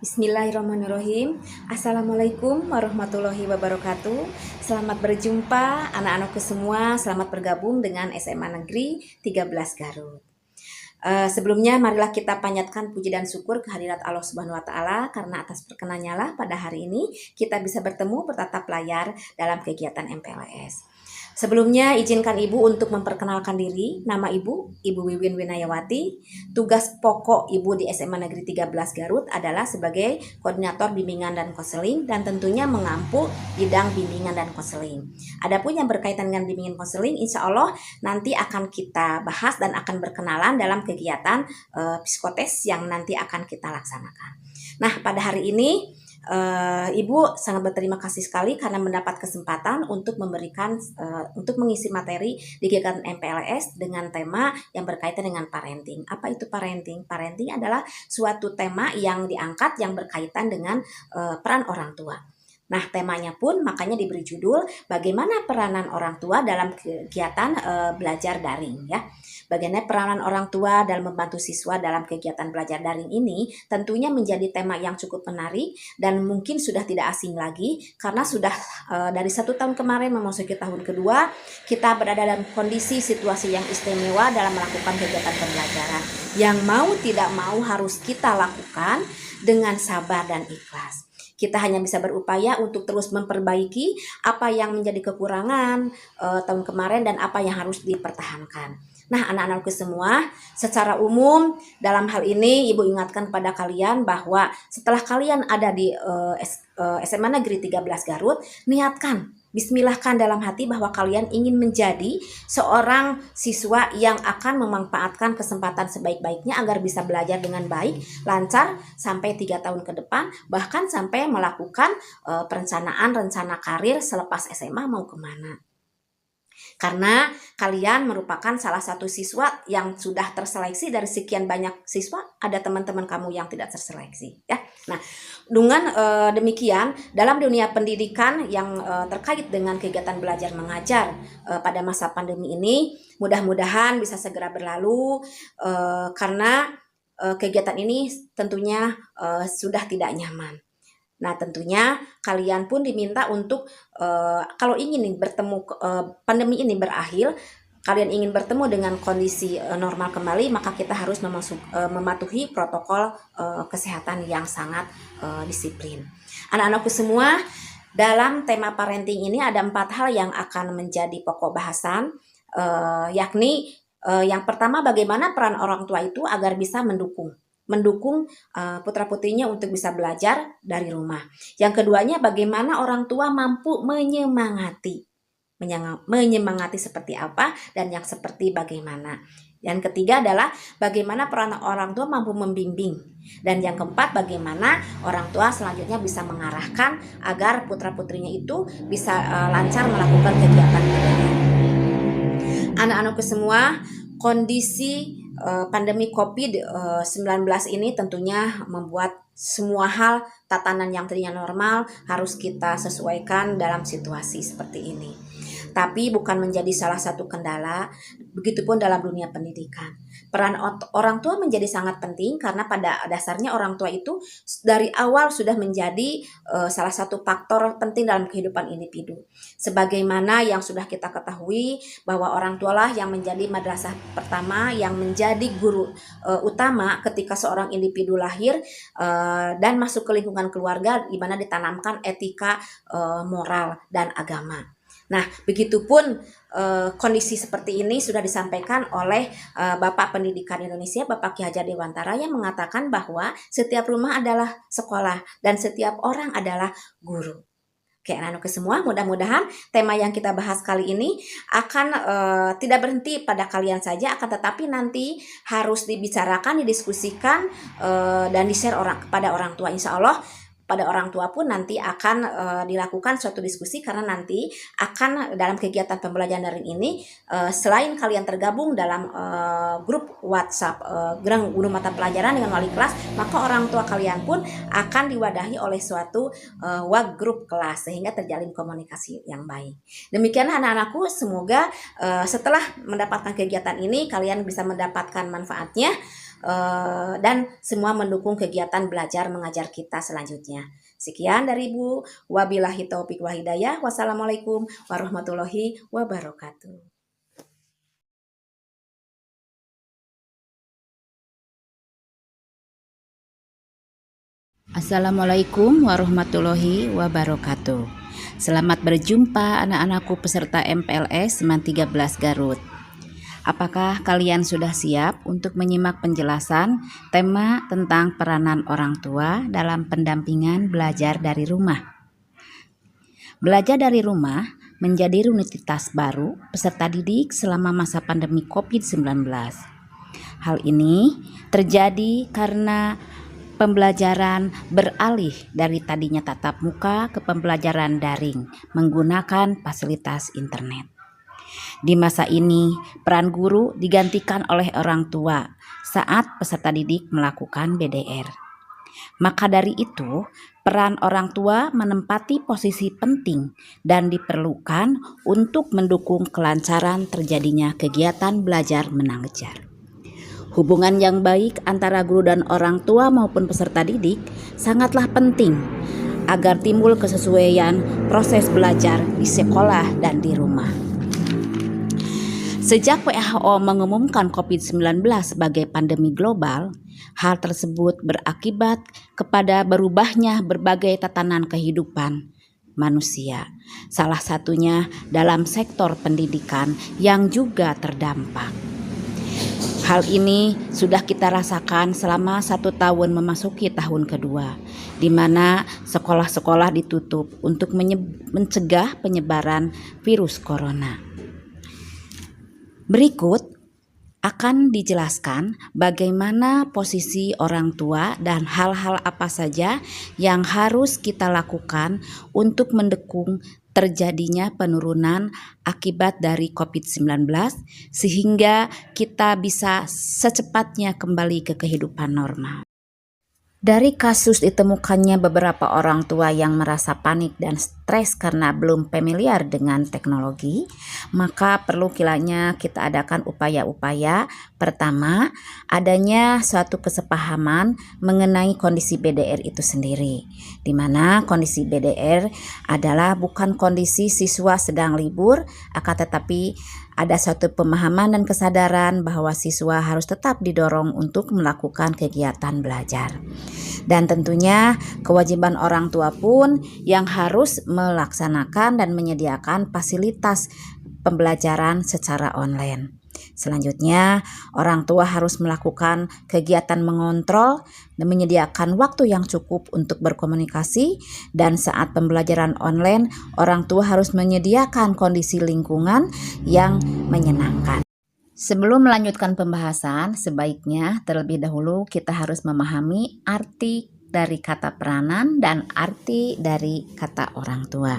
Bismillahirrahmanirrahim. Assalamualaikum warahmatullahi wabarakatuh. Selamat berjumpa anak-anakku semua. Selamat bergabung dengan SMA Negeri 13 Garut. Sebelumnya marilah kita panjatkan puji dan syukur kehadirat Allah Subhanahu wa taala karena atas perkenannya lah pada hari ini kita bisa bertemu bertatap layar dalam kegiatan MPLS. Sebelumnya izinkan Ibu untuk memperkenalkan diri. Nama Ibu Wiwin Winayawati. Tugas pokok Ibu di SMA Negeri 13 Garut adalah sebagai koordinator bimbingan dan konseling dan tentunya mengampu bidang bimbingan dan konseling. Adapun yang berkaitan dengan bimbingan konseling, insya Allah nanti akan kita bahas dan akan berkenalan dalam kegiatan psikotes yang nanti akan kita laksanakan. Nah, pada hari ini Ibu sangat berterima kasih sekali karena mendapat kesempatan untuk untuk mengisi materi di kegiatan MPLS dengan tema yang berkaitan dengan parenting. Apa itu parenting? Parenting adalah suatu tema yang diangkat yang berkaitan dengan peran orang tua. Nah, temanya pun makanya diberi judul bagaimana peranan orang tua dalam kegiatan belajar daring ya. Bagaimana peranan orang tua dalam membantu siswa dalam kegiatan belajar daring ini tentunya menjadi tema yang cukup menarik dan mungkin sudah tidak asing lagi karena sudah dari 1 tahun kemarin memasuki tahun kedua kita berada dalam kondisi situasi yang istimewa dalam melakukan kegiatan pembelajaran yang mau tidak mau harus kita lakukan dengan sabar dan ikhlas. Kita hanya bisa berupaya untuk terus memperbaiki apa yang menjadi kekurangan tahun kemarin dan apa yang harus dipertahankan. Nah, anak-anakku semua, secara umum dalam hal ini Ibu ingatkan kepada kalian bahwa setelah kalian ada di SMA Negeri 13 Garut, niatkan, bismillahkan dalam hati bahwa kalian ingin menjadi seorang siswa yang akan memanfaatkan kesempatan sebaik-baiknya agar bisa belajar dengan baik, lancar sampai 3 tahun ke depan, bahkan sampai melakukan perencanaan rencana karir selepas SMA mau kemana. Karena kalian merupakan salah satu siswa yang sudah terseleksi dari sekian banyak siswa, ada teman-teman kamu yang tidak terseleksi ya. Nah, dengan demikian dalam dunia pendidikan yang terkait dengan kegiatan belajar mengajar pada masa pandemi ini mudah-mudahan bisa segera berlalu karena kegiatan ini tentunya sudah tidak nyaman. Nah, tentunya kalian pun diminta untuk kalau ingin bertemu pandemi ini berakhir, kalian ingin bertemu dengan kondisi normal kembali, maka kita harus mematuhi protokol kesehatan yang sangat disiplin. Anak-anakku semua, dalam tema parenting ini ada 4 hal yang akan menjadi pokok bahasan, yakni yang pertama bagaimana peran orang tua itu agar bisa mendukung putra-putrinya untuk bisa belajar dari rumah. Yang keduanya bagaimana orang tua mampu menyemangati seperti apa dan yang seperti bagaimana. Yang ketiga adalah bagaimana peran orang tua mampu membimbing. Dan yang keempat bagaimana orang tua selanjutnya bisa mengarahkan agar putra-putrinya itu bisa lancar melakukan kegiatan belajar. Anak-anakku semua, kondisi pandemi COVID-19 ini tentunya membuat semua hal tatanan yang tadinya normal harus kita sesuaikan dalam situasi seperti ini. Tapi bukan menjadi salah satu kendala, begitupun dalam dunia pendidikan. Peran orang tua menjadi sangat penting karena pada dasarnya orang tua itu dari awal sudah menjadi salah satu faktor penting dalam kehidupan individu. Sebagaimana yang sudah kita ketahui bahwa orang tualah yang menjadi madrasah pertama, yang menjadi guru utama ketika seorang individu lahir dan masuk ke lingkungan keluarga di mana ditanamkan etika, moral, dan agama. Nah, begitupun kondisi seperti ini sudah disampaikan oleh Bapak Pendidikan Indonesia, Bapak Ki Hajar Dewantara, yang mengatakan bahwa setiap rumah adalah sekolah dan setiap orang adalah guru. Oke, anak-anak semua, mudah-mudahan tema yang kita bahas kali ini akan tidak berhenti pada kalian saja, akan tetapi nanti harus dibicarakan, didiskusikan, dan di-share kepada orang tua. Insya Allah pada orang tua pun nanti akan dilakukan suatu diskusi karena nanti akan dalam kegiatan pembelajaran daring ini selain kalian tergabung dalam grup WhatsApp guru mata pelajaran dengan wali kelas, maka orang tua kalian pun akan diwadahi oleh suatu grup kelas sehingga terjalin komunikasi yang baik. Demikianlah anak-anakku, semoga setelah mendapatkan kegiatan ini kalian bisa mendapatkan manfaatnya. dan semua mendukung kegiatan belajar mengajar kita selanjutnya. Sekian dari Ibu. Wabillahi taufik wa hidayah. Wassalamualaikum warahmatullahi wabarakatuh. Assalamualaikum warahmatullahi wabarakatuh. Selamat berjumpa anak-anakku peserta MPLS Seman 13 Garut. Apakah kalian sudah siap untuk menyimak penjelasan tema tentang peranan orang tua dalam pendampingan belajar dari rumah? Belajar dari rumah menjadi rutinitas baru peserta didik selama masa pandemi COVID-19. Hal ini terjadi karena pembelajaran beralih dari tadinya tatap muka ke pembelajaran daring menggunakan fasilitas internet. Di masa ini, peran guru digantikan oleh orang tua saat peserta didik melakukan BDR. Maka dari itu, peran orang tua menempati posisi penting dan diperlukan untuk mendukung kelancaran terjadinya kegiatan belajar mengajar. Hubungan yang baik antara guru dan orang tua maupun peserta didik sangatlah penting agar timbul kesesuaian proses belajar di sekolah dan di rumah. Sejak WHO mengumumkan COVID-19 sebagai pandemi global, hal tersebut berakibat kepada berubahnya berbagai tatanan kehidupan manusia, salah satunya dalam sektor pendidikan yang juga terdampak. Hal ini sudah kita rasakan selama 1 tahun memasuki tahun kedua, di mana sekolah-sekolah ditutup untuk mencegah penyebaran virus corona. Berikut akan dijelaskan bagaimana posisi orang tua dan hal-hal apa saja yang harus kita lakukan untuk mendukung terjadinya penurunan akibat dari COVID-19 sehingga kita bisa secepatnya kembali ke kehidupan normal. Dari kasus ditemukannya beberapa orang tua yang merasa panik dan stres karena belum familiar dengan teknologi, maka perlu kiranya kita adakan upaya-upaya. Pertama, adanya suatu kesepahaman mengenai kondisi BDR itu sendiri, di mana kondisi BDR adalah bukan kondisi siswa sedang libur, akan tetapi ada suatu pemahaman dan kesadaran bahwa siswa harus tetap didorong untuk melakukan kegiatan belajar. Dan tentunya kewajiban orang tua pun yang harus melaksanakan dan menyediakan fasilitas pembelajaran secara online. Selanjutnya, orang tua harus melakukan kegiatan mengontrol dan menyediakan waktu yang cukup untuk berkomunikasi, dan saat pembelajaran online, orang tua harus menyediakan kondisi lingkungan yang menyenangkan. Sebelum melanjutkan pembahasan, sebaiknya terlebih dahulu kita harus memahami arti dari kata peranan dan arti dari kata orang tua.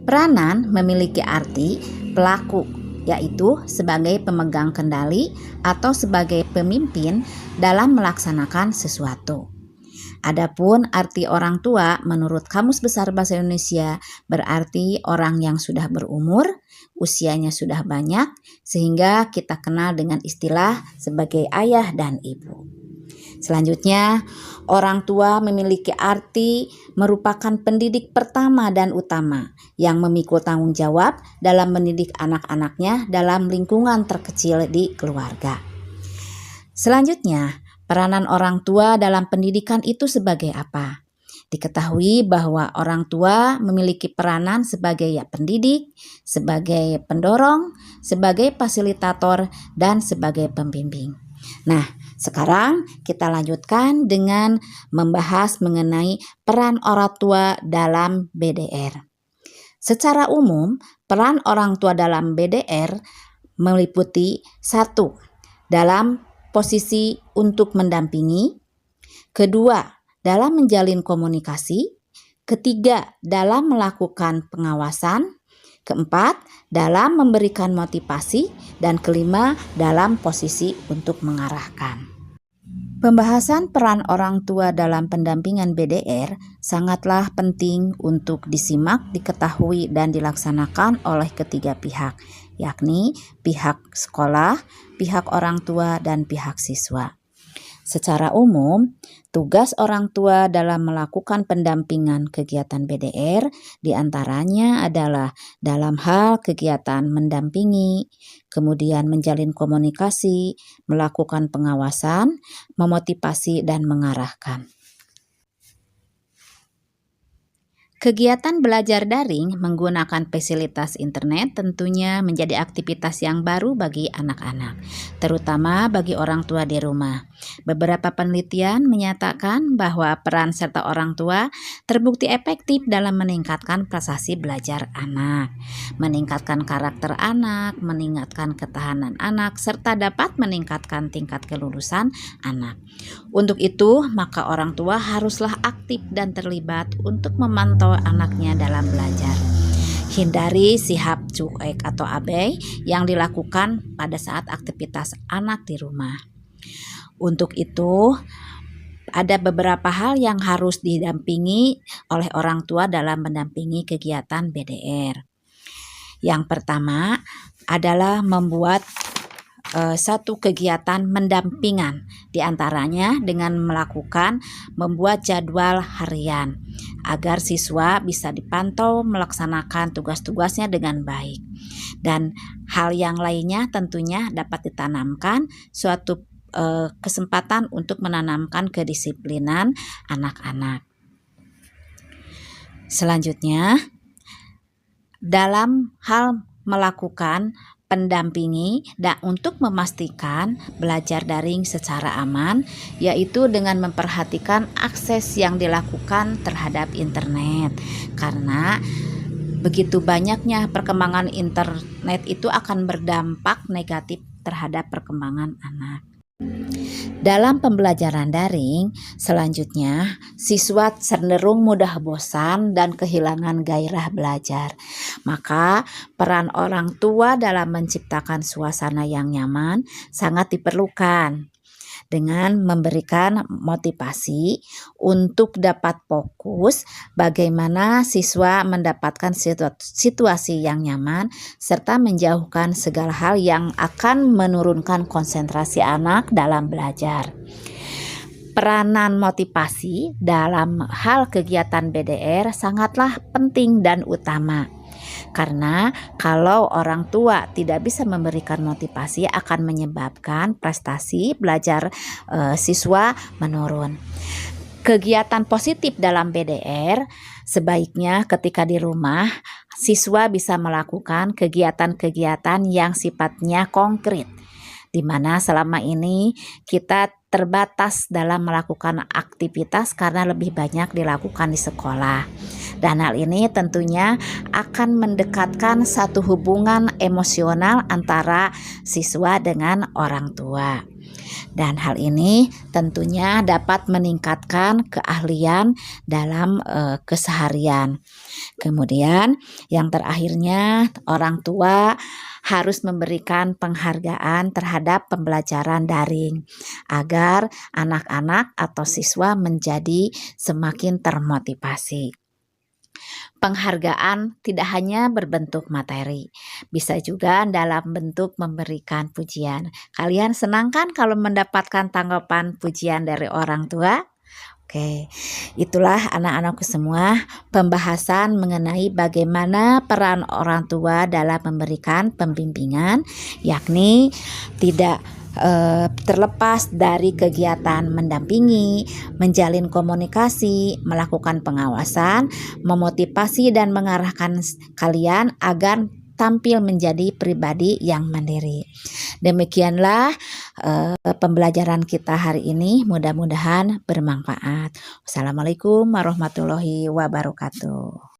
Peranan memiliki arti pelaku, yaitu sebagai pemegang kendali atau sebagai pemimpin dalam melaksanakan sesuatu. Adapun arti orang tua menurut Kamus Besar Bahasa Indonesia berarti orang yang sudah berumur, usianya sudah banyak, sehingga kita kenal dengan istilah sebagai ayah dan ibu. Selanjutnya, orang tua memiliki arti merupakan pendidik pertama dan utama yang memikul tanggung jawab dalam mendidik anak-anaknya dalam lingkungan terkecil di keluarga. Selanjutnya, peranan orang tua dalam pendidikan itu sebagai apa? Diketahui bahwa orang tua memiliki peranan sebagai pendidik, sebagai pendorong, sebagai fasilitator, dan sebagai pembimbing. Nah, sekarang kita lanjutkan dengan membahas mengenai peran orang tua dalam BDR. Secara umum, peran orang tua dalam BDR meliputi 1. Dalam posisi untuk mendampingi, 2. dalam menjalin komunikasi, 3. dalam melakukan pengawasan, 4. dalam memberikan motivasi, dan 5. dalam posisi untuk mengarahkan. Pembahasan peran orang tua dalam pendampingan BDR sangatlah penting untuk disimak, diketahui, dan dilaksanakan oleh ketiga pihak, yakni pihak sekolah, pihak orang tua, dan pihak siswa. Secara umum, tugas orang tua dalam melakukan pendampingan kegiatan BDR diantaranya adalah dalam hal kegiatan mendampingi, kemudian menjalin komunikasi, melakukan pengawasan, memotivasi, dan mengarahkan. Kegiatan belajar daring menggunakan fasilitas internet tentunya menjadi aktivitas yang baru bagi anak-anak, terutama bagi orang tua di rumah. Beberapa penelitian menyatakan bahwa peran serta orang tua terbukti efektif dalam meningkatkan prestasi belajar anak, meningkatkan karakter anak, meningkatkan ketahanan anak, serta dapat meningkatkan tingkat kelulusan anak. Untuk itu, maka orang tua haruslah aktif dan terlibat untuk memantau anaknya dalam belajar. Hindari sikap cuek atau abai yang dilakukan pada saat aktivitas anak di rumah. Untuk itu, ada beberapa hal yang harus didampingi oleh orang tua dalam mendampingi kegiatan BDR. Yang pertama adalah membuat satu kegiatan mendampingan, diantaranya dengan membuat jadwal harian agar siswa bisa dipantau melaksanakan tugas-tugasnya dengan baik. Dan hal yang lainnya tentunya dapat ditanamkan suatu kesempatan untuk menanamkan kedisiplinan anak-anak. Selanjutnya, dalam hal melakukan pendampingi dan untuk memastikan belajar daring secara aman, yaitu dengan memperhatikan akses yang dilakukan terhadap internet, karena begitu banyaknya perkembangan internet itu akan berdampak negatif terhadap perkembangan anak. Dalam pembelajaran daring, selanjutnya siswa cenderung mudah bosan dan kehilangan gairah belajar. Maka peran orang tua dalam menciptakan suasana yang nyaman sangat diperlukan dengan memberikan motivasi untuk dapat fokus bagaimana siswa mendapatkan situasi yang nyaman serta menjauhkan segala hal yang akan menurunkan konsentrasi anak dalam belajar. Peranan motivasi dalam hal kegiatan BDR sangatlah penting dan utama. Karena kalau orang tua tidak bisa memberikan motivasi akan menyebabkan prestasi belajar siswa menurun. Kegiatan positif dalam BDR sebaiknya ketika di rumah siswa bisa melakukan kegiatan-kegiatan yang sifatnya konkret, di mana selama ini kita terbatas dalam melakukan aktivitas karena lebih banyak dilakukan di sekolah. Dan hal ini tentunya akan mendekatkan satu hubungan emosional antara siswa dengan orang tua. Dan hal ini tentunya dapat meningkatkan keahlian dalam keseharian. Kemudian yang terakhirnya, orang tua harus memberikan penghargaan terhadap pembelajaran daring agar anak-anak atau siswa menjadi semakin termotivasi. Penghargaan tidak hanya berbentuk materi, bisa juga dalam bentuk memberikan pujian. Kalian senang kan kalau mendapatkan tanggapan pujian dari orang tua? Oke, itulah anak-anakku semua pembahasan mengenai bagaimana peran orang tua dalam memberikan pembimbingan, yakni tidak terlepas dari kegiatan mendampingi, menjalin komunikasi, melakukan pengawasan, memotivasi dan mengarahkan kalian agar tampil menjadi pribadi yang mandiri. Demikianlah pembelajaran kita hari ini, mudah-mudahan bermanfaat. Wassalamualaikum warahmatullahi wabarakatuh.